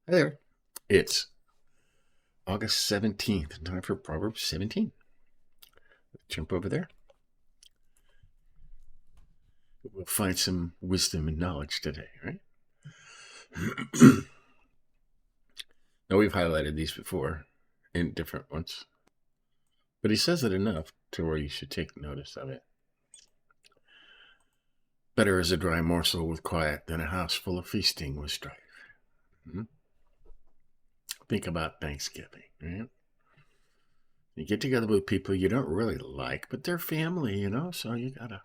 Hi there. It's August 17th, time for Proverbs 17. Jump over there. We'll find some wisdom and knowledge today, right? Now, we've highlighted these before in different ones, but he says it enough to where you should take notice of it. Better is a dry morsel with quiet than a house full of feasting with strife. Hmm? Think about Thanksgiving, right? You get together with people you don't really like, but they're family, so you gotta.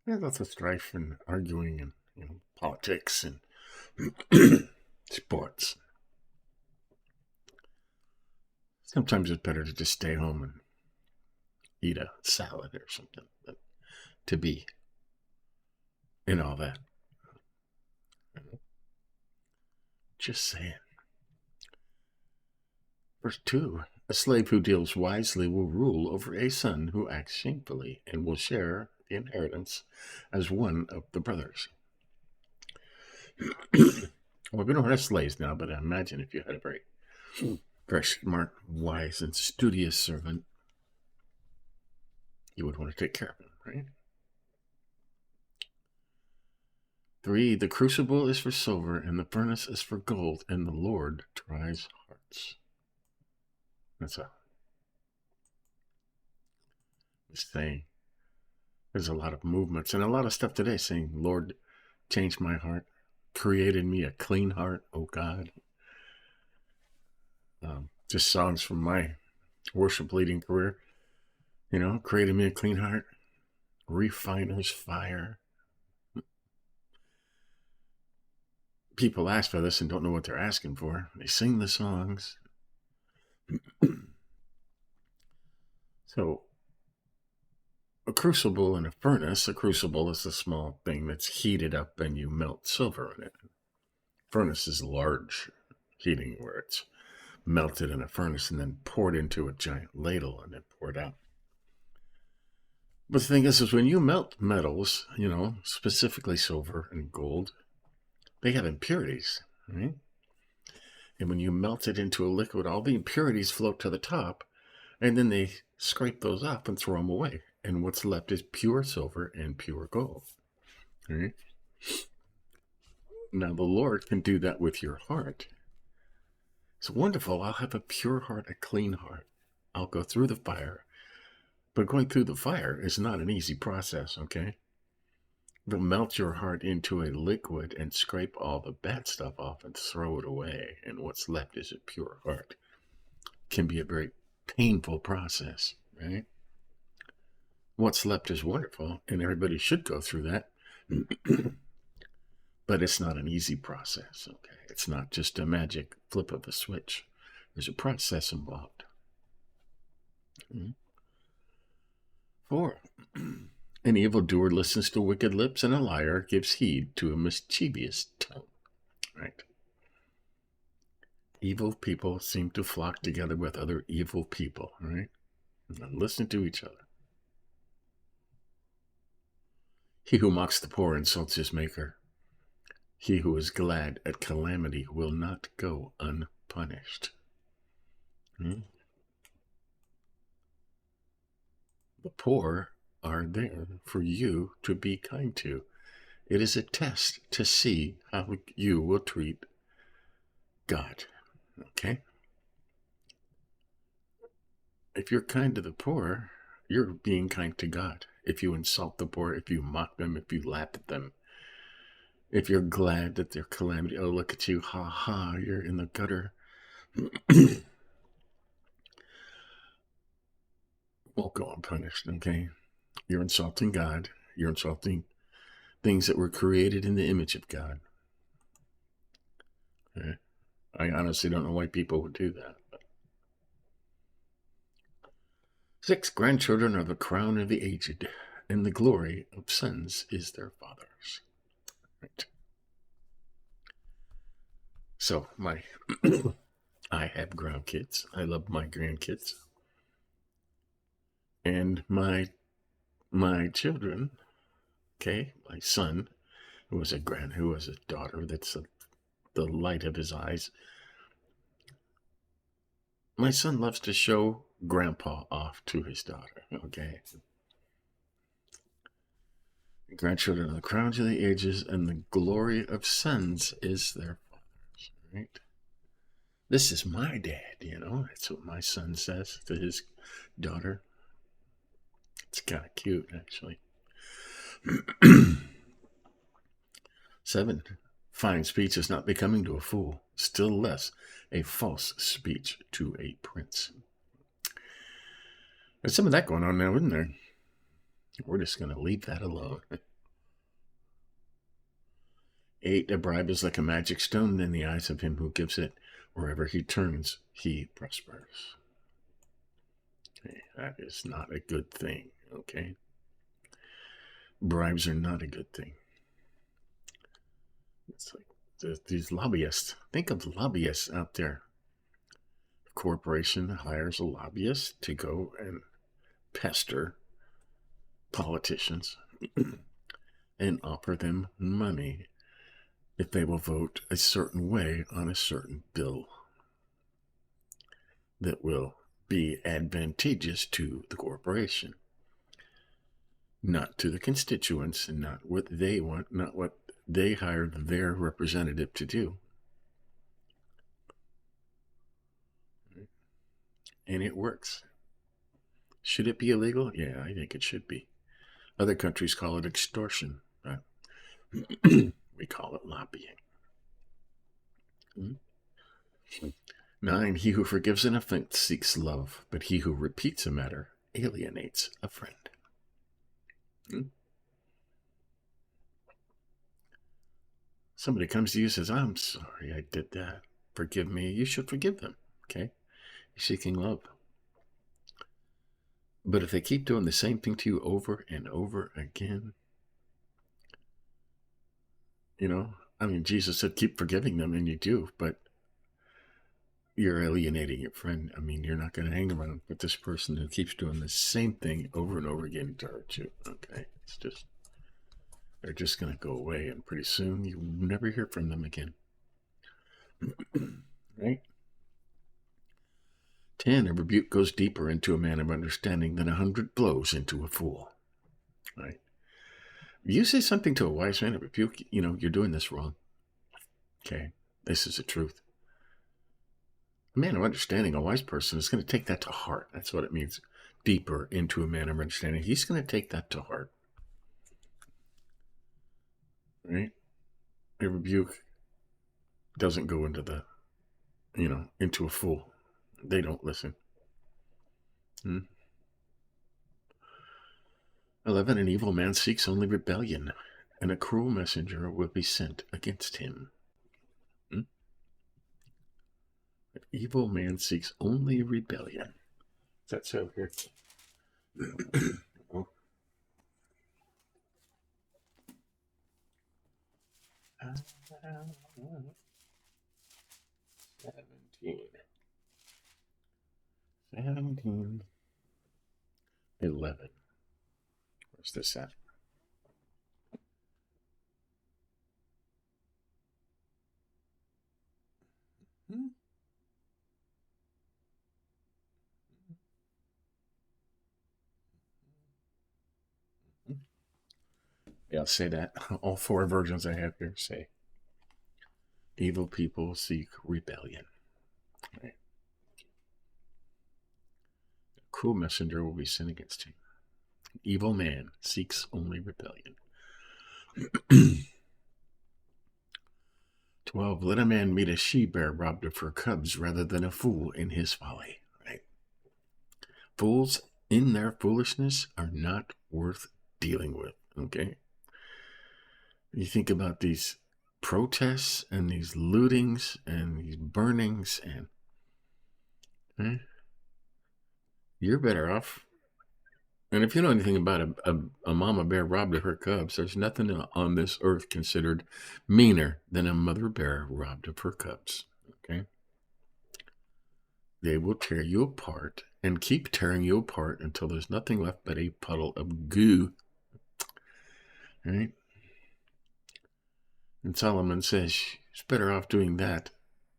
There's lots of strife and arguing and politics and sports. Sometimes it's better to just stay home and eat a salad or something than to be in all that. Just saying. Verse 2. A slave who deals wisely will rule over a son who acts shamefully and will share the inheritance as one of the brothers. Well, we don't have slaves now, but imagine if you had a very smart, wise, and studious servant, you would want to take care of him, right? 3. The crucible is for silver, and the furnace is for gold, and the Lord tries hearts. That's a saying. There's a lot of movements and a lot of stuff today saying, Lord, change my heart, created me a clean heart, oh God. Just songs from my worship leading career, created me a clean heart, refiner's fire. People ask for this and don't know what they're asking for. They sing the songs. So, a crucible and a furnace. A crucible is a small thing that's heated up and you melt silver in it. Furnace is large heating where it's melted in a furnace and then poured into a giant ladle and then poured out. But the thing is when you melt metals, specifically silver and gold, they have impurities, right? And when you melt it into a liquid, all the impurities float to the top, and then they scrape those up and throw them away. And what's left is pure silver and pure gold. Right? Now, the Lord can do that with your heart. It's wonderful. I'll have a pure heart, a clean heart. I'll go through the fire. But going through the fire is not an easy process, okay? They'll melt your heart into a liquid and scrape all the bad stuff off and throw it away. And what's left is a pure heart. It can be a very painful process, right? What's left is wonderful, and everybody should go through that. But it's not an easy process, okay? It's not just a magic flip of a switch. There's a process involved. 4. An evildoer listens to wicked lips, and a liar gives heed to a mischievous tongue. Right? Evil people seem to flock together with other evil people, right? And listen to each other. He who mocks the poor insults his maker. He who is glad at calamity will not go unpunished. The poor are there for you to be kind to. It is a test to see how you will treat God. Okay? If you're kind to the poor, you're being kind to God. If you insult the poor, if you mock them, if you laugh at them, if you're glad at their calamity, oh, look at you, ha ha, you're in the gutter. Won't go unpunished, okay? You're insulting God. You're insulting things that were created in the image of God. Okay? I honestly don't know why people would do that. 6. Grandchildren are the crown of the aged, and the glory of sons is their fathers. Right. So I have grandkids. I love my grandkids. And my children, okay, my son, who was a daughter that's the light of his eyes. My son loves to show grandpa off to his daughter, okay? Grandchildren are the crowns of the ages, and the glory of sons is their fathers, right? This is my dad, That's what my son says to his daughter. It's kind of cute, actually. 7. Fine speech is not becoming to a fool, still less a false speech to a prince. There's some of that going on now, isn't there? We're just going to leave that alone. 8. A bribe is like a magic stone in the eyes of him who gives it. Wherever he turns, he prospers. Okay, that is not a good thing, okay? Bribes are not a good thing. It's like these lobbyists. Think of lobbyists out there. A corporation hires a lobbyist to go and pester politicians and offer them money if they will vote a certain way on a certain bill that will be advantageous to the corporation, not to the constituents, and not what they want, not what they hired their representative to do. And it works. Should it be illegal? Yeah, I think it should be. Other countries call it extortion. Right? We call it lobbying. 9. He who forgives an offense seeks love, but he who repeats a matter alienates a friend. Somebody comes to you and says, I'm sorry I did that. Forgive me. You should forgive them. Okay? You're seeking love. But if they keep doing the same thing to you over and over again, Jesus said, keep forgiving them, and you do, but you're alienating your friend. You're not going to hang around with this person who keeps doing the same thing over and over again to hurt you. Okay? They're just going to go away, and pretty soon you never hear from them again. Right? 10. A rebuke goes deeper into a man of understanding than 100 blows into a fool. Right? If you say something to a wise man, a rebuke, you're doing this wrong. Okay? This is the truth. A man of understanding, a wise person, is going to take that to heart. That's what it means. Deeper into a man of understanding. He's going to take that to heart. Right? A rebuke doesn't go into into a fool. They don't listen. 11. An evil man seeks only rebellion, and a cruel messenger will be sent against him. An evil man seeks only rebellion. That's so here. Oh. 17. 11. Where's this at? Yeah, I'll say that. All 4 versions I have here say, evil people seek rebellion. Right? A cruel messenger will be sent against him. An evil man seeks only rebellion. 12. Let a man meet a she-bear robbed of her cubs rather than a fool in his folly. Right? Fools in their foolishness are not worth dealing with. Okay? You think about these protests and these lootings and these burnings, and you're better off. And if you know anything about a mama bear robbed of her cubs, there's nothing on this earth considered meaner than a mother bear robbed of her cubs. Okay? They will tear you apart and keep tearing you apart until there's nothing left but a puddle of goo. Right? And Solomon says, It's better off doing that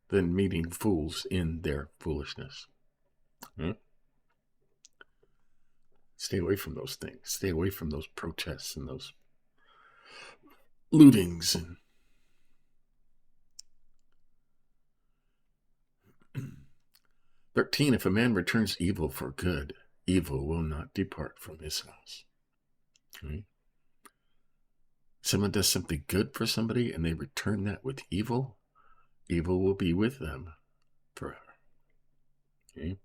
than meeting fools in their foolishness. Hmm? Stay away from those things. Stay away from those protests and those lootings. And 13, if a man returns evil for good, evil will not depart from his house. Okay? Someone does something good for somebody and they return that with evil, evil will be with them forever. Okay?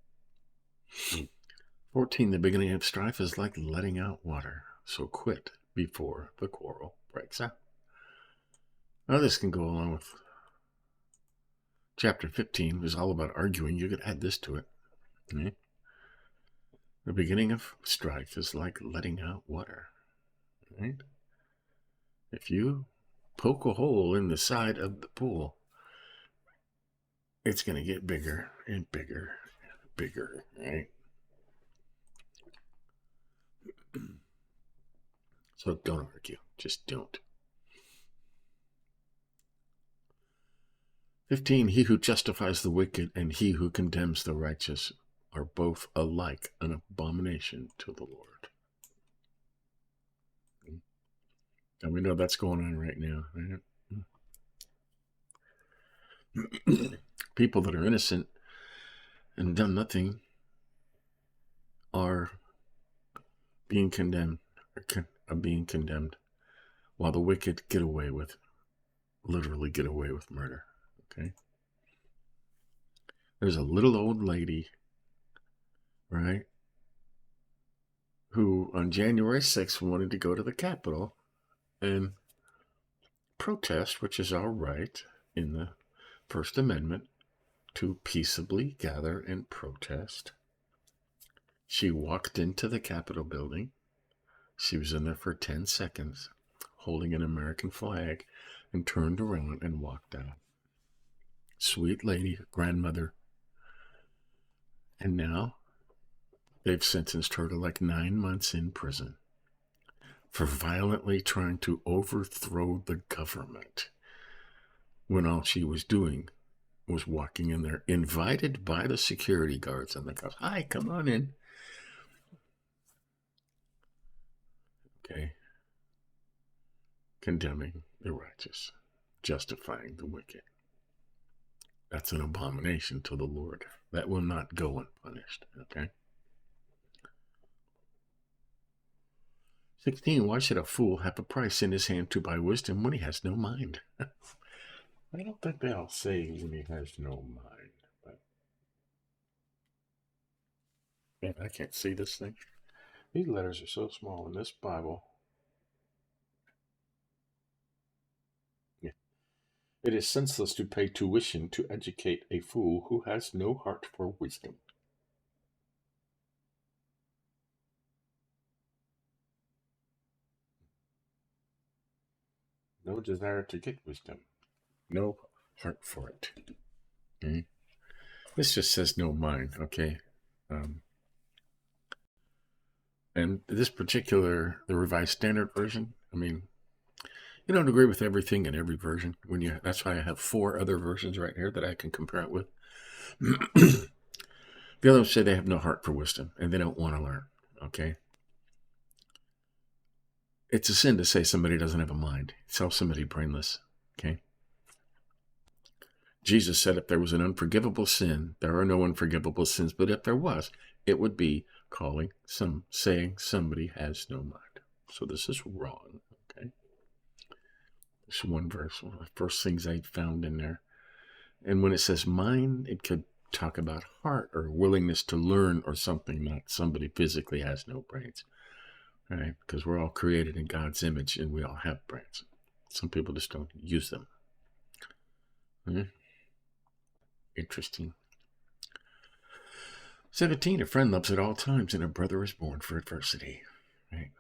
14, the beginning of strife is like letting out water, so quit before the quarrel breaks out. Now this can go along with chapter 15, which is all about arguing. You could add this to it. Okay? The beginning of strife is like letting out water. Right? If you poke a hole in the side of the pool, it's going to get bigger and bigger and bigger, right? So don't argue. Just don't. 15, he who justifies the wicked and he who condemns the righteous are both alike an abomination to the Lord. And we know that's going on right now, right? People that are innocent and done nothing are being condemned, while the wicked literally get away with murder. Okay? There's a little old lady, right, who on January 6th wanted to go to the Capitol and protest, which is our right in the First Amendment to peaceably gather and protest. She walked into the Capitol building. She was in there for 10 seconds, holding an American flag, and turned around and walked out. Sweet lady, grandmother. And now they've sentenced her to like 9 months in prison for violently trying to overthrow the government when all she was doing was walking in there, invited by the security guards and the cops. Hi, come on in. Okay. Condemning the righteous, justifying the wicked. That's an abomination to the Lord. That will not go unpunished. Okay. 16, why should a fool have a price in his hand to buy wisdom when he has no mind? I don't think they all say when he has no mind. But man, I can't see this thing. These letters are so small in this Bible. Yeah. It is senseless to pay tuition to educate a fool who has no heart for wisdom. No desire to get wisdom. No heart for it. Okay? This just says no mind, okay? And this particular, the Revised Standard Version, I mean, you don't agree with everything in every version. That's why I have 4 other versions right here that I can compare it with. The others say they have no heart for wisdom and they don't want to learn, okay? It's a sin to say somebody doesn't have a mind. Tell somebody brainless, okay? Jesus said if there was an unforgivable sin, there are no unforgivable sins, but if there was, it would be saying somebody has no mind. So this is wrong, okay? This one verse, one of the first things I found in there. And when it says mind, it could talk about heart or willingness to learn or something, not somebody physically has no brains. Right? Because we're all created in God's image and we all have brains. Some people just don't use them. Interesting. 17, a friend loves at all times and a brother is born for adversity. Right?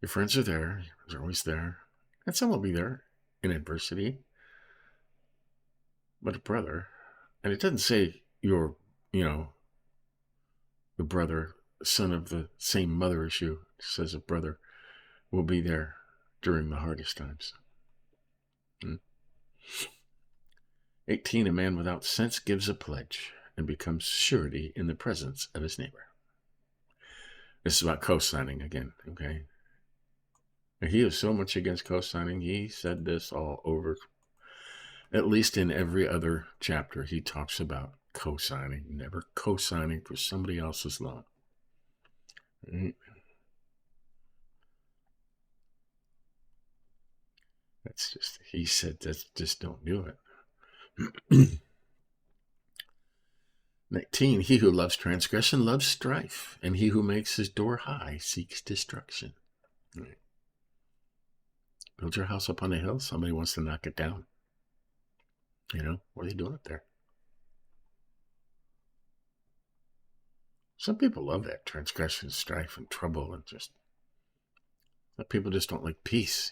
Your friends are there. They're always there. And some will be there in adversity. But a brother, and it doesn't say your, the brother, son of the same mother as you. It says a brother will be there during the hardest times. Hmm. 18, a man without sense gives a pledge and becomes surety in the presence of his neighbor. This is about co-signing again, okay? He is so much against co-signing. He said this all over. At least in every other chapter, he talks about co-signing, never co-signing for somebody else's loan. Right? That's just, he said, that's just don't do it. 19, he who loves transgression loves strife, and he who makes his door high seeks destruction. Right? Build your house up on a hill, somebody wants to knock it down. What are they doing up there? Some people love that transgression, strife, and trouble, and just, some people just don't like peace,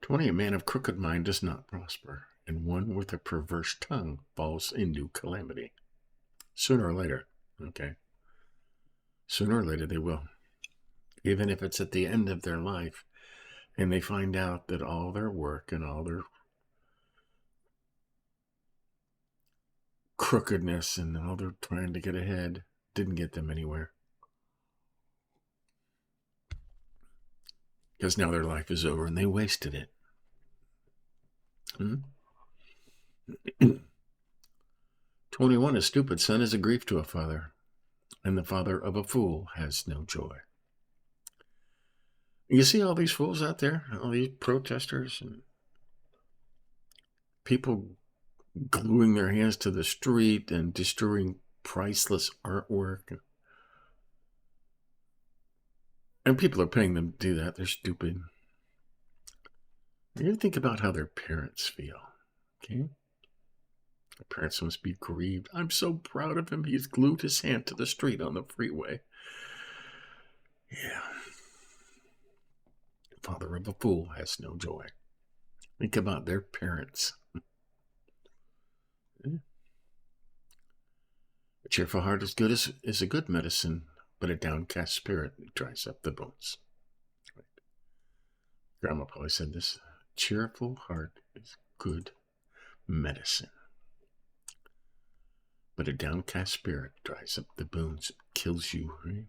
20, a man of crooked mind does not prosper, and one with a perverse tongue falls into calamity. Sooner or later, okay? Sooner or later they will. Even if it's at the end of their life, and they find out that all their work and all their crookedness and all their trying to get ahead didn't get them anywhere. Because now their life is over and they wasted it. 21, a stupid son is a grief to a father, and the father of a fool has no joy. You see all these fools out there, all these protesters and people gluing their hands to the street and destroying priceless artwork. And people are paying them to do that. They're stupid. You think about how their parents feel, okay? Their parents must be grieved. I'm so proud of him. He's glued his hand to the street on the freeway. Yeah. Father of a fool has no joy. Think about their parents. A cheerful heart is good is a good medicine, but a downcast spirit dries up the bones. Right. Grandma probably said this. Cheerful heart is good medicine, but a downcast spirit dries up the bones, kills you, right?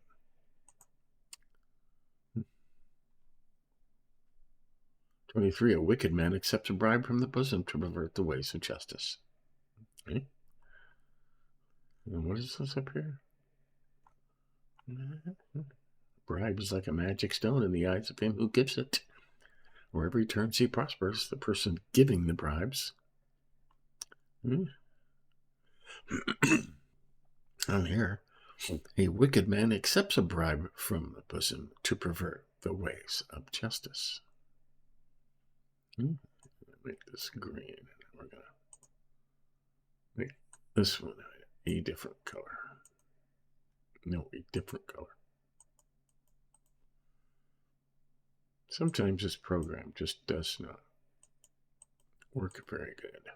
23, a wicked man accepts a bribe from the bosom to pervert the ways of justice. Right? And what is this up here? Bribe is like a magic stone in the eyes of him who gives it. Wherever he turns, he prospers. The person giving the bribes. On here, a wicked man accepts a bribe from the bosom to pervert the ways of justice. Make this green. We're going to make this one a different color. No, a different color. Sometimes this program just does not work very good.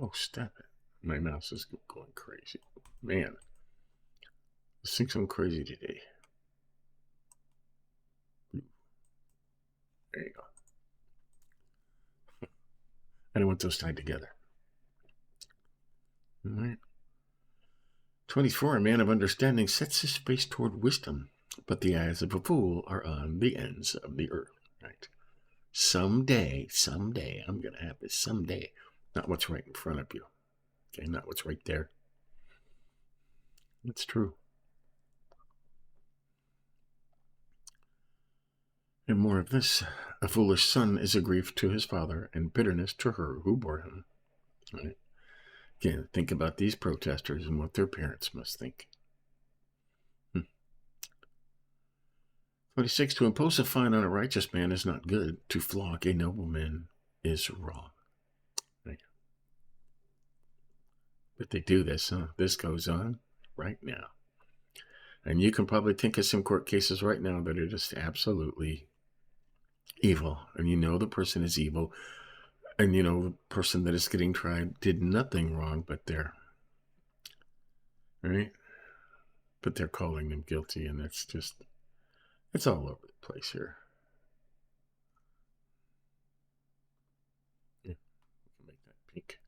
Oh, stop it. My mouse is going crazy. Man, this thing's going crazy today. There you go. I don't want those tied together. All right. 24, a man of understanding sets his face toward wisdom, but the eyes of a fool are on the ends of the earth. Right? Someday, I'm going to have this someday. Not what's right in front of you. Okay, not what's right there. It's true. And more of this. A foolish son is a grief to his father and bitterness to her who bore him. Right? Again, think about these protesters and what their parents must think. 26, to impose a fine on a righteous man is not good. To flog a nobleman is wrong. Right? But they do this, This goes on right now. And you can probably think of some court cases right now that are just absolutely evil. And the person is evil. And the person that is getting tried did nothing wrong but there. Right? but they're calling them guilty, and it's all over the place here. Yeah, we can make that pink.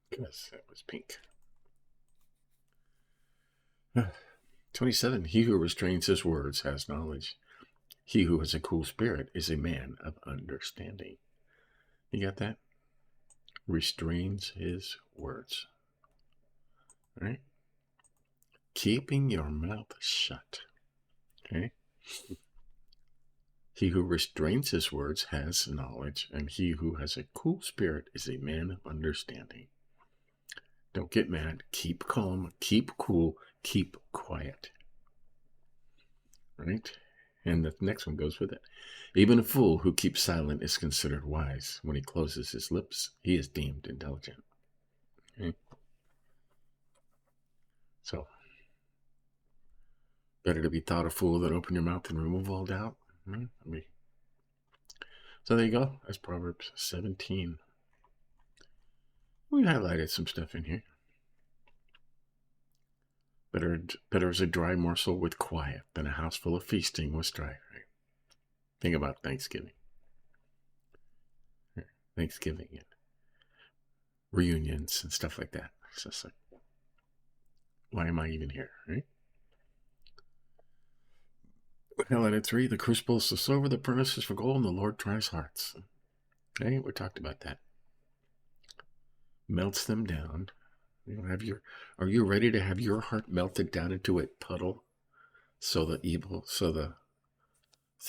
Because that was pink. 27. He who restrains his words has knowledge. He who has a cool spirit is a man of understanding. You got that? Restrains his words. Right? Keeping your mouth shut. Okay? He who restrains his words has knowledge, and he who has a cool spirit is a man of understanding. Don't get mad. Keep calm. Keep cool. Keep quiet. Right? And the next one goes with it. Even a fool who keeps silent is considered wise. When he closes his lips, he is deemed intelligent. Okay? So, better to be thought a fool than open your mouth and remove all doubt. Right? So there you go. That's Proverbs 17. We highlighted some stuff in here. Better is a dry morsel with quiet than a house full of feasting with strife. Right? Think about Thanksgiving. Thanksgiving and reunions and stuff like that. It's just like, why am I even here? Right? Highlighted 3. The crucible is the silver, the furnace is for gold, and the Lord tries hearts. Okay, we talked about that. Melts them down. Are you ready to have your heart melted down into a puddle so the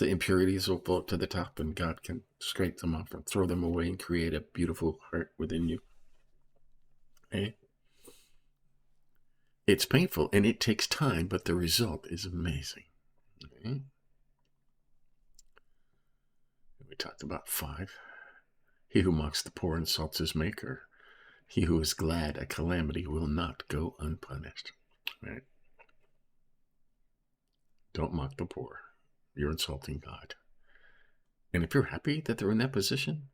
impurities will float to the top and God can scrape them off and throw them away and create a beautiful heart within you? Okay? It's painful and it takes time, but the result is amazing. Okay? We talked about 5. He who mocks the poor insults his maker. He who is glad at calamity will not go unpunished. Right? Don't mock the poor. You're insulting God. And if you're happy that they're in that position,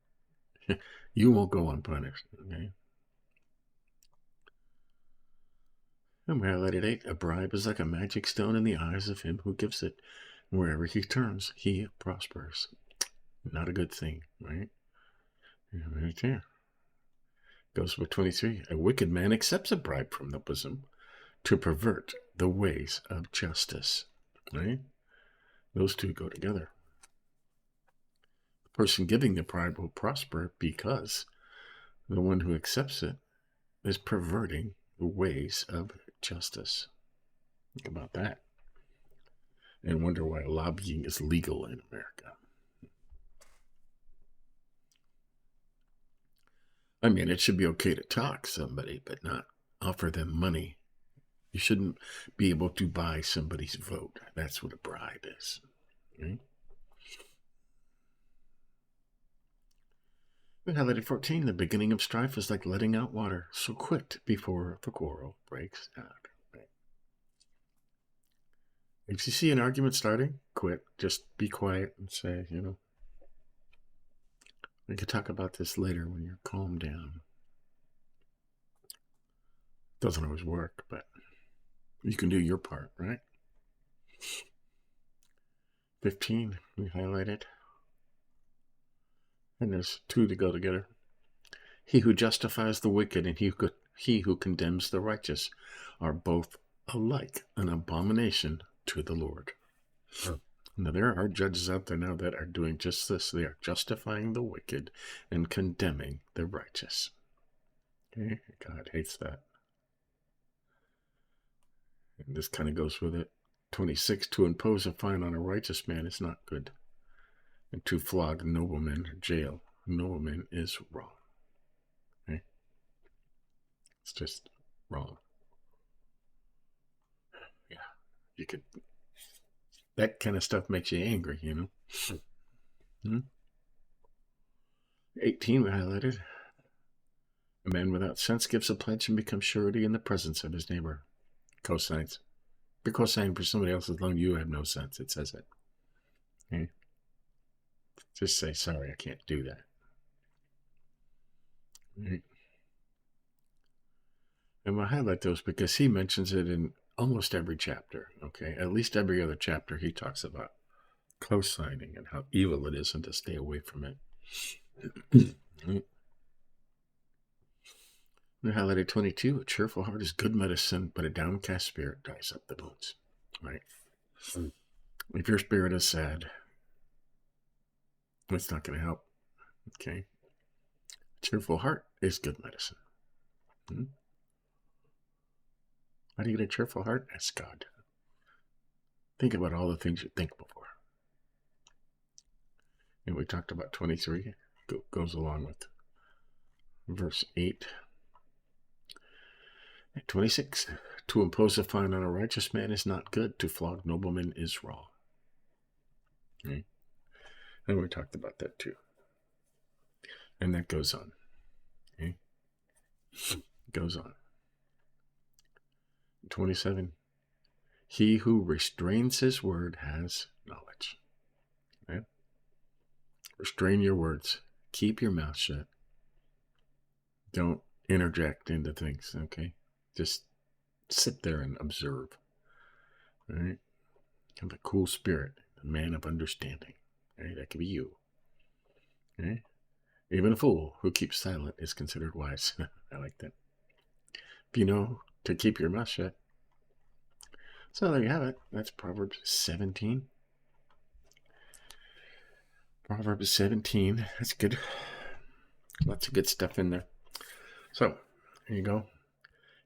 you won't go unpunished. Okay? And we highlighted 8. A bribe is like a magic stone in the eyes of him who gives it. Wherever he turns, he prospers. Not a good thing, right? Right there. Goes with 23. A wicked man accepts a bribe from the bosom to pervert the ways of justice. Right? Those two go together. The person giving the bribe will prosper because the one who accepts it is perverting the ways of justice. Think about that. And wonder why lobbying is legal in America. I mean, it should be okay to talk to somebody, but not offer them money. You shouldn't be able to buy somebody's vote. That's what a bribe is. Okay? We highlighted 14. The beginning of strife is like letting out water, so quit before the quarrel breaks out. Right? If you see an argument starting, quit. Just be quiet and say, we could talk about this later when you're calmed down. Doesn't always work, but you can do your part, right? 15, we highlighted. And there's 2 to go together. He who justifies the wicked and he who condemns the righteous are both alike an abomination to the Lord. Now, there are judges out there now that are doing just this. They are justifying the wicked and condemning the righteous. Okay? God hates that. And this kind of goes with it. 26, to impose a fine on a righteous man is not good. And to flog noblemen or jail noblemen is wrong. Okay? It's just wrong. Yeah. You could... That kind of stuff makes you angry, Hmm? 18, we highlighted. A man without sense gives a pledge and becomes surety in the presence of his neighbor. Cosigns. If you're cosigning for somebody else's loan, you have no sense. It says it. Okay? Just say, sorry, I can't do that. Right? And we'll highlight those because he mentions it in almost every chapter, okay? At least every other chapter he talks about co-signing and how evil it is and to stay away from it. We highlighted 22. A cheerful heart is good medicine, but a downcast spirit dries up the bones. Right? If your spirit is sad, it's not going to help. Okay? A cheerful heart is good medicine. How do you get a cheerful heart? Ask God. Think about all the things you think before. And we talked about 23. Goes along with verse 8. At 26. To impose a fine on a righteous man is not good. To flog noblemen is wrong. Okay? And we talked about that too. And that goes on. Okay? Goes on. 27. He who restrains his word has knowledge. Right? Restrain your words. Keep your mouth shut. Don't interject into things, okay? Just sit there and observe. All right? Have a cool spirit, a man of understanding. All right? That could be you. Okay? Even a fool who keeps silent is considered wise. I like that. If you know to keep your mouth shut. So there you have it. That's Proverbs 17. Proverbs 17. That's good. Lots of good stuff in there. So, there you go.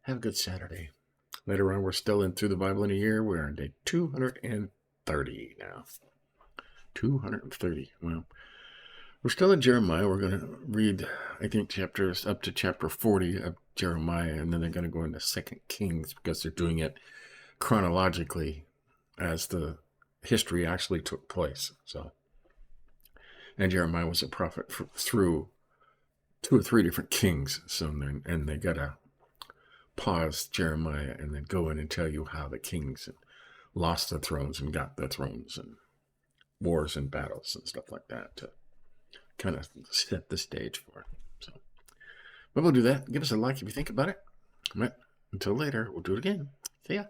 Have a good Saturday. Later on, we're still in Through the Bible in a Year. We're on day 230 now. 230. Well, we're still in Jeremiah. We're going to read, I think, chapters up to chapter 40 of Jeremiah, and then they're going to go into 2 Kings because they're doing it chronologically as the history actually took place. So, and Jeremiah was a prophet through 2 or 3 different kings. So, and they got to pause Jeremiah and then go in and tell you how the kings lost their thrones and got their thrones and wars and battles and stuff like that to kind of set the stage for it. So, but we'll do that. Give us a like if you think about it. Right. Until later, we'll do it again. See ya.